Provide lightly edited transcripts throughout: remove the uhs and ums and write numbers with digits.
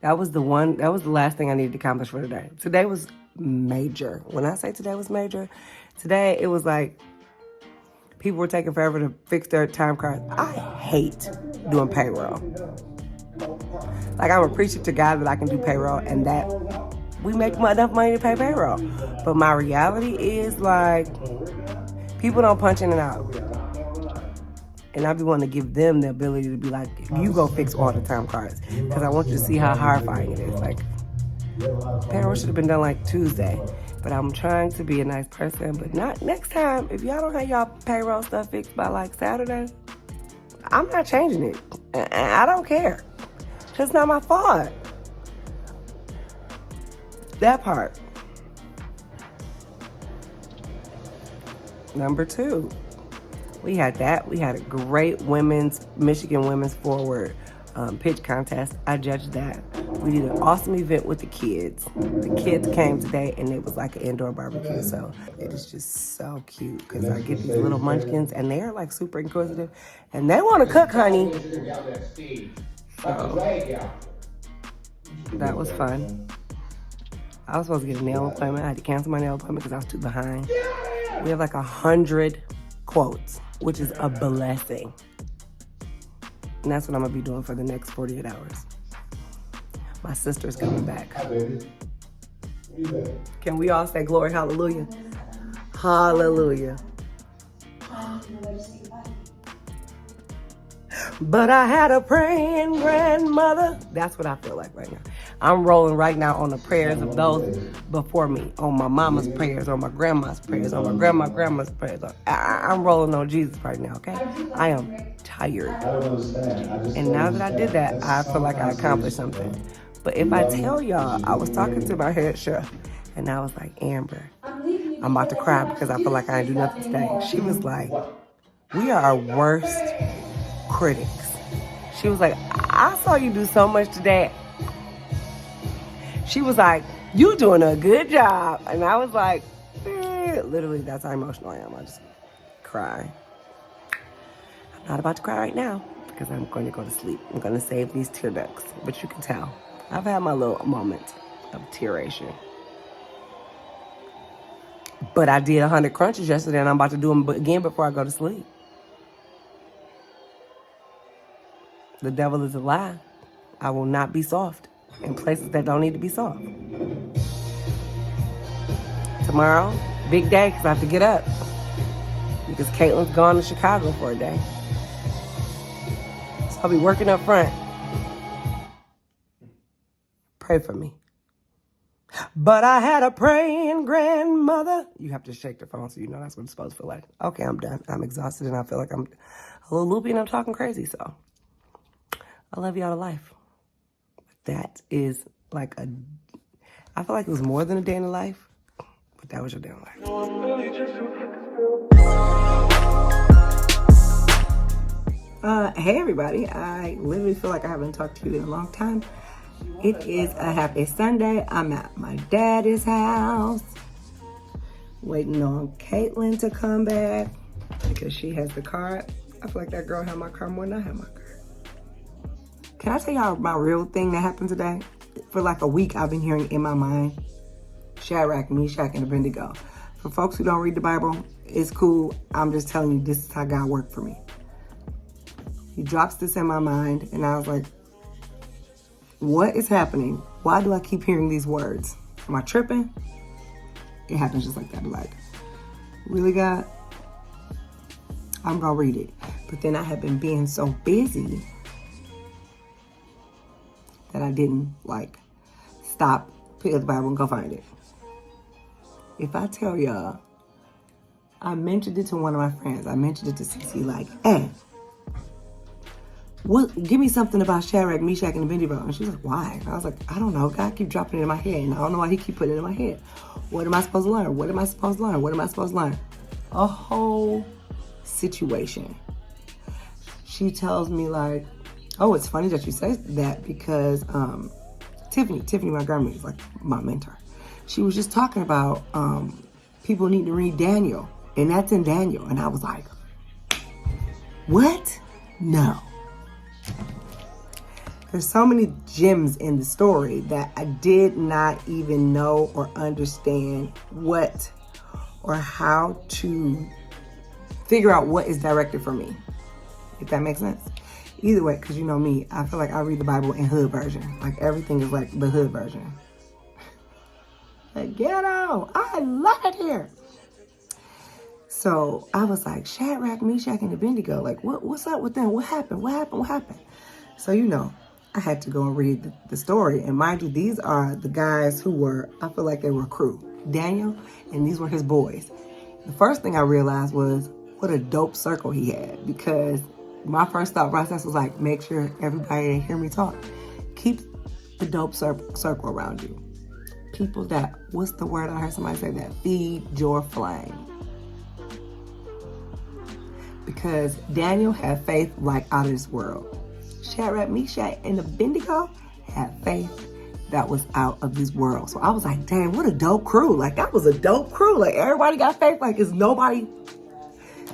That was the last thing I needed to accomplish for today. Today was major. When I say today was major, today it was like people were taking forever to fix their time cards. I hate doing payroll. Like, I'm appreciative to God that I can do payroll and that we make enough money to pay payroll. But my reality is, like, people don't punch in and out. And I be wanting to give them the ability to be like, you go fix all the time cards. Because I want you to see how horrifying it is. Like, payroll should have been done like Tuesday. But I'm trying to be a nice person. But not next time, if y'all don't have y'all payroll stuff fixed by like Saturday, I'm not changing it. I don't care. It's not my fault. That part. Number 2. We had that. We had a great Michigan women's forward pitch contest. I judged that. We did an awesome event with the kids. The kids came today and it was like an indoor barbecue. So it is just so cute because I get these little munchkins and they're like super inquisitive and they want to cook, honey. So that was fun. I was supposed to get a nail appointment. I had to cancel my nail appointment because I was too behind. We have like 100 quotes, which is a blessing. And that's what I'm going to be doing for the next 48 hours. My sister's coming back. Can we all say glory, hallelujah? Hallelujah. But I had a praying grandmother. That's what I feel like right now. I'm rolling right now on the prayers of those before me, on my mama's prayers, on my grandma's prayers, on my grandma's prayers. I'm rolling on Jesus right now, okay? I am tired. And now that I did that, I feel like I accomplished something. But if I tell y'all, I was talking to my head chef, and I was like, Amber, I'm about to cry because I feel like I didn't do nothing today. She was like, we are our worst critics. She was like, I saw you do so much today. She was like, you doing a good job. And I was like, literally, that's how emotional I am. I just cry. I'm not about to cry right now because I'm going to go to sleep. I'm going to save these tear ducts. But you can tell, I've had my little moment of tearation. But I did 100 crunches yesterday and I'm about to do them again before I go to sleep. The devil is a lie. I will not be soft in places that don't need to be soft. Tomorrow, big day because I have to get up. Because Caitlin's gone to Chicago for a day. So I'll be working up front. Pray for me. But I had a praying grandmother. You have to shake the phone so you know that's what it's supposed to feel like. Okay, I'm done. I'm exhausted and I feel like I'm a little loopy and I'm talking crazy, so I love y'all to life. That is like I feel like it was more than a day in the life, but that was your day in life. Hey everybody, I literally feel like I haven't talked to you in a long time. It is a happy Sunday. I'm at my daddy's house, waiting on Caitlin to come back because she has the car. I feel like that girl had my car more than I had my car. Can I tell y'all my real thing that happened today? For like a week, I've been hearing in my mind, Shadrach, Meshach, and Abednego. For folks who don't read the Bible, it's cool. I'm just telling you, this is how God worked for me. He drops this in my mind, and I was like, what is happening? Why do I keep hearing these words? Am I tripping? It happens just like that. Like, really, God? I'm going to read it. But then I have been being so busy that I didn't stop, pick up the Bible and go find it. If I tell y'all, I mentioned it to one of my friends. I mentioned it to Cece like, hey, give me something about Shadrach, Meshach, and Abednego. And she's like, why? And I was like, I don't know. God keep dropping it in my head. And I don't know why he keep putting it in my head. What am I supposed to learn? What am I supposed to learn? What am I supposed to learn? A whole situation. She tells me like, oh, it's funny that you say that because Tiffany, my grandma, is like my mentor. She was just talking about people need to read Daniel, and that's in Daniel. And I was like, what? No. There's so many gems in the story that I did not even know or understand what or how to figure out what is directed for me, if that makes sense. Either way, because you know me, I feel like I read the Bible in hood version. Like everything is like the hood version. Like, ghetto, I love it here. So I was like, Shadrach, Meshach, and Abednego, like, what's up with them? What happened? What happened? What happened? So, you know, I had to go and read the story. And mind you, these are the guys who were, I feel like they were crew. Daniel, and these were his boys. The first thing I realized was what a dope circle he had, because my first thought process was like, make sure everybody that hear me talk, keep the dope circle around you. People that, what's the word I heard somebody say, that feed your flame. Because Daniel had faith like out of this world. Shadrach, Meshach, and Abednego had faith that was out of this world. So I was like, dang, what a dope crew. Like, that was a dope crew. Like, everybody got faith. Like, it's nobody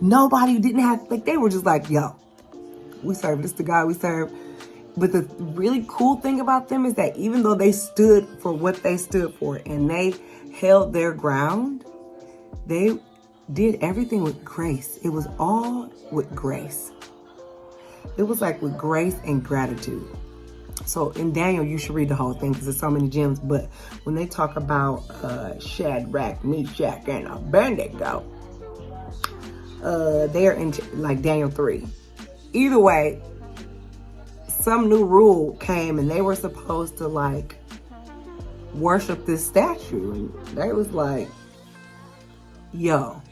didn't have, like, they were just like, yo, we serve this the God we serve. But the really cool thing about them is that even though they stood for what they stood for and they held their ground, they did everything with grace. It was all with grace. It was like with grace and gratitude. So in Daniel, you should read the whole thing because there's so many gems. But when they talk about Shadrach, Meshach, and Abednego, they're in like Daniel 3. Either way, some new rule came and they were supposed to like worship this statue. And they was like, yo.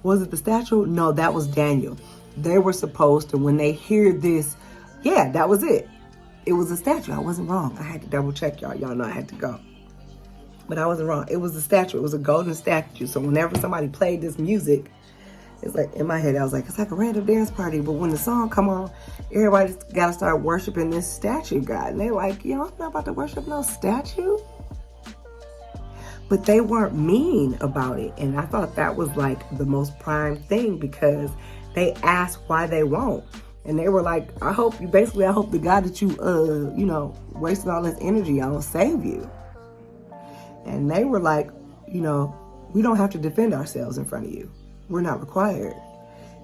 Was it the statue? No, that was Daniel. They were supposed to, when they hear this, yeah, that was it. It was a statue. I wasn't wrong. I had to double check, y'all. Y'all know I had to go. But I wasn't wrong. It was a statue. It was a golden statue. So whenever somebody played this music, it's like, in my head, I was like, it's like a random dance party. But when the song come on, everybody's got to start worshiping this statue god. And they're like, yo, I'm not about to worship no statue. But they weren't mean about it. And I thought that was like the most prime thing, because they asked why they won't. And they were like, I hope the God that you, wasted all this energy on save you. And they were like, we don't have to defend ourselves in front of you. We're not required.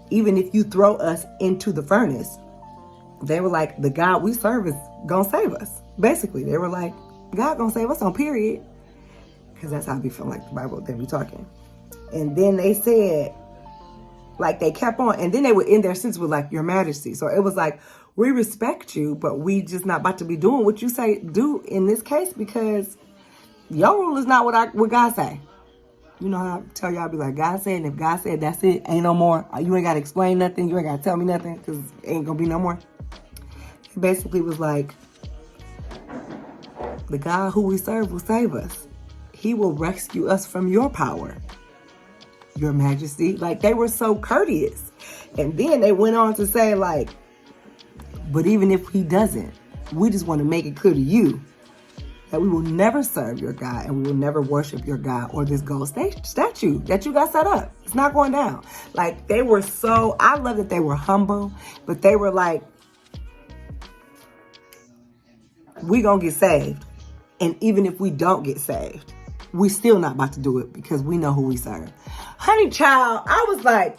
Even if you throw us into the furnace, they were like, the God we serve is gonna save us. Basically, they were like, God gonna save us on period. Because that's how I be feeling like the Bible, they be talking. And then they said, like, they kept on, and then they would end their sentence with like, Your Majesty. So it was like, we respect you, but we just not about to be doing what you say do in this case, because your rule is not what God say. You know how I tell y'all, be like, God said, and if God said, that's it, ain't no more. You ain't got to explain nothing. You ain't got to tell me nothing, because it ain't going to be no more. It basically was like, the God who we serve will save us. He will rescue us from your power, Your Majesty. Like, they were so courteous. And then they went on to say, like, but even if he doesn't, we just want to make it clear to you that we will never serve your God and we will never worship your God or this gold statue that you got set up. It's not going down. Like, they were so, I love that they were humble, but they were like, we gonna get saved. And even if we don't get saved, we still not about to do it because we know who we serve. Honey child, I was like,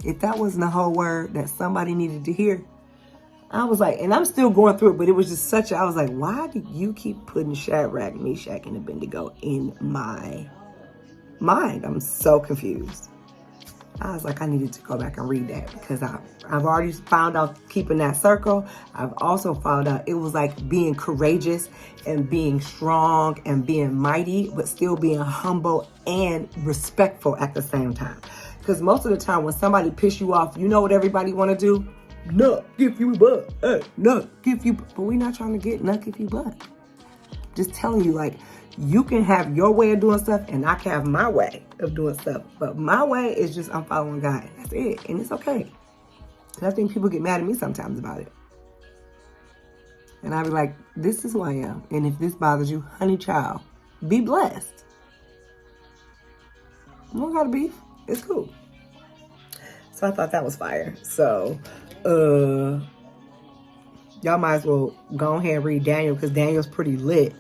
if that wasn't the whole word that somebody needed to hear, I was like, and I'm still going through it, but it was just I was like, why do you keep putting Shadrach, Meshach, and Abednego in my mind? I'm so confused. I was like, I needed to go back and read that, because I've already found out keeping that circle. I've also found out it was like being courageous and being strong and being mighty, but still being humble and respectful at the same time. Because most of the time when somebody piss you off, you know what everybody want to do? Nuck, give you butt. Hey, nuck, give you butt. But we're not trying to get nuck, give you butt. Just telling you, like, you can have your way of doing stuff and I can have my way of doing stuff. But my way is just, I'm following God. That's it. And it's okay. I think people get mad at me sometimes about it. And I be like, this is who I am. And if this bothers you, honey child, be blessed. You don't gotta beef. It's cool. So I thought that was fire. So y'all might as well go ahead and read Daniel because Daniel's pretty lit.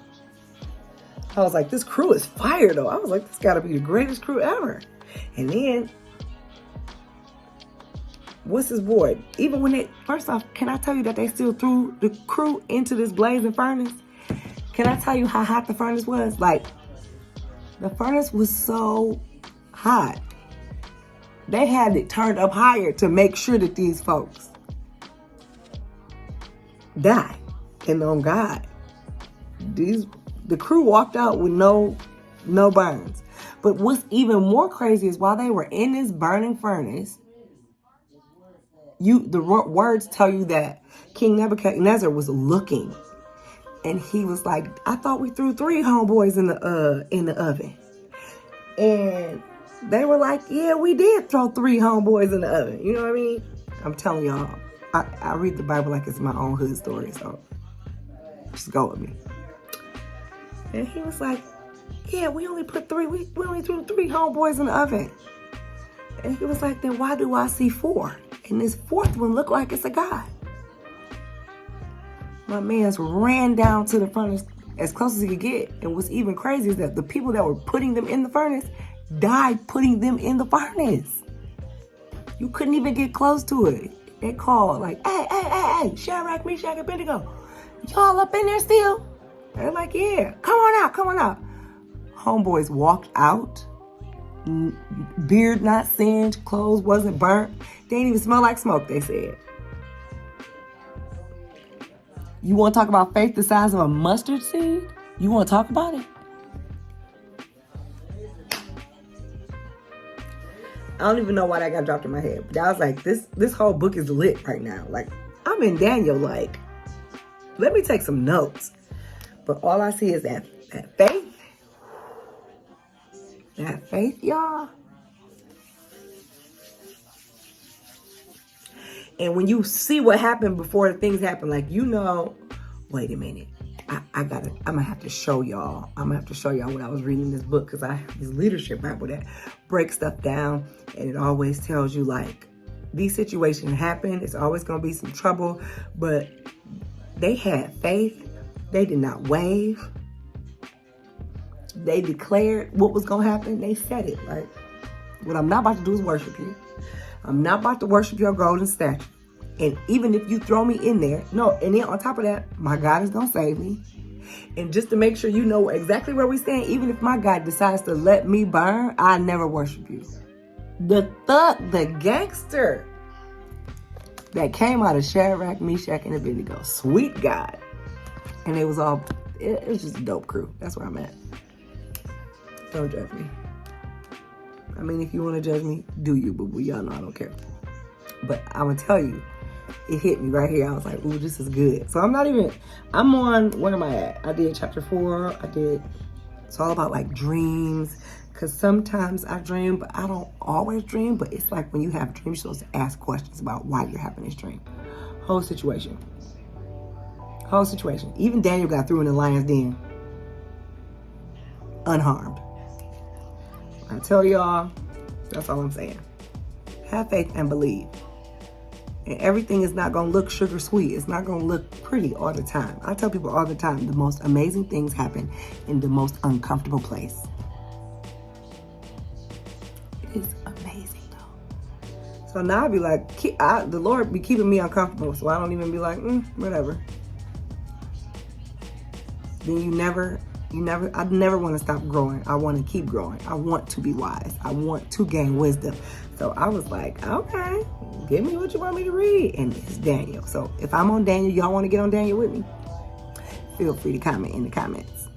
I was like, this crew is fire though. I was like, this gotta be the greatest crew ever. And then, what's his boy? Even when they, first off, can I tell you that they still threw the crew into this blazing furnace? Can I tell you how hot the furnace was? Like, the furnace was so hot. They had it turned up higher to make sure that these folks die. And on God, the crew walked out with no burns. But what's even more crazy is while they were in this burning furnace, the words tell you that King Nebuchadnezzar was looking, and he was like, "I thought we threw 3 homeboys in the oven," and they were like, "Yeah, we did throw 3 homeboys in the oven." You know what I mean? I'm telling y'all, I read the Bible like it's my own hood story, so just go with me. And he was like, "Yeah, we only put 3. We only threw 3 homeboys in the oven." And he was like, "Then why do I see 4? And this 4th one looked like it's a guy." My man's ran down to the furnace as close as he could get. And what's even crazy is that the people that were putting them in the furnace died putting them in the furnace. You couldn't even get close to it. They called like, hey, Shadrach, Meshach, and Abednego, y'all up in there still? They're like, yeah, come on out. Homeboys walked out. Beard not singed, clothes wasn't burnt. They didn't even smell like smoke, they said. You want to talk about faith the size of a mustard seed? You want to talk about it? I don't even know why that got dropped in my head. But I was like, this whole book is lit right now. Like, I'm in Daniel, like, let me take some notes. But all I see is that faith. That faith, y'all. And when you see what happened before the things happen, like, you know, wait a minute. I'm gonna have to show y'all. I'm gonna have to show y'all when I was reading this book, because I have this leadership Bible that breaks stuff down, and it always tells you, like, these situations happen. It's always gonna be some trouble, but they had faith. They did not wave. They declared what was gonna happen. They said it. Like, what I'm not about to do is worship you. I'm not about to worship your golden statue. And even if you throw me in there, no, and then on top of that, my God is going to save me. And just to make sure you know exactly where we stand, even if my God decides to let me burn, I never worship you. The thug, the gangster that came out of Shadrach, Meshach, and Abednego. Sweet God. And it was just a dope crew. That's where I'm at. Don't judge me. I mean, if you want to judge me, do you, but y'all know I don't care. But I'm going to tell you, it hit me right here. I was like, ooh, this is good. So I'm on, where am I at? I did chapter 4. It's all about like dreams. Because sometimes I dream, but I don't always dream. But it's like when you have dreams, you're supposed to ask questions about why you're having this dream. Whole situation. Even Daniel got through in the lion's den unharmed. I tell y'all, that's all I'm saying. Have faith and believe. And everything is not going to look sugar sweet. It's not going to look pretty all the time. I tell people all the time, the most amazing things happen in the most uncomfortable place. It is amazing, though. So now I be like, the Lord be keeping me uncomfortable, so I don't even be like, whatever. Then I never want to stop growing. I want to keep growing. I want to be wise. I want to gain wisdom. So I was like, okay, give me what you want me to read. And it's Daniel. So if I'm on Daniel, y'all want to get on Daniel with me? Feel free to comment in the comments.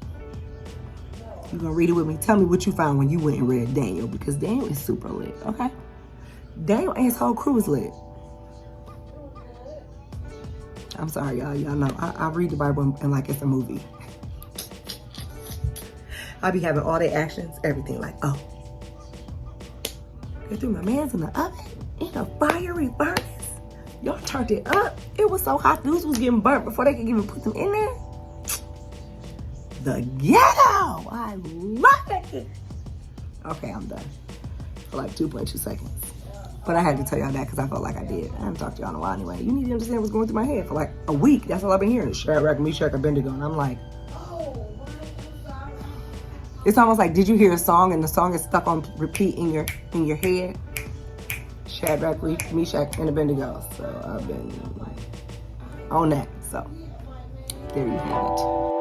You're going to read it with me. Tell me what you found when you went and read Daniel, because Daniel is super lit, okay? Daniel and his whole crew is lit. I'm sorry, y'all. Y'all know I read the Bible and like it's a movie. I be having all the actions, everything, like, oh, they threw my man's in the oven, in a fiery furnace. Y'all turned it up. It was so hot, dudes was getting burnt before they could even put them in there. The ghetto. I love it. Okay, I'm done. For like 2.2 seconds. But I had to tell y'all that because I felt like I did. I haven't talked to y'all in a while anyway. You need to understand what's going through my head for like a week. That's all I've been hearing. Shadrach, Meshach, Abednego. And I'm like, it's almost like, did you hear a song and the song is stuck on repeat in your head? Shadrach, Meshach, and Abednego. So I've been on that. So there you have it.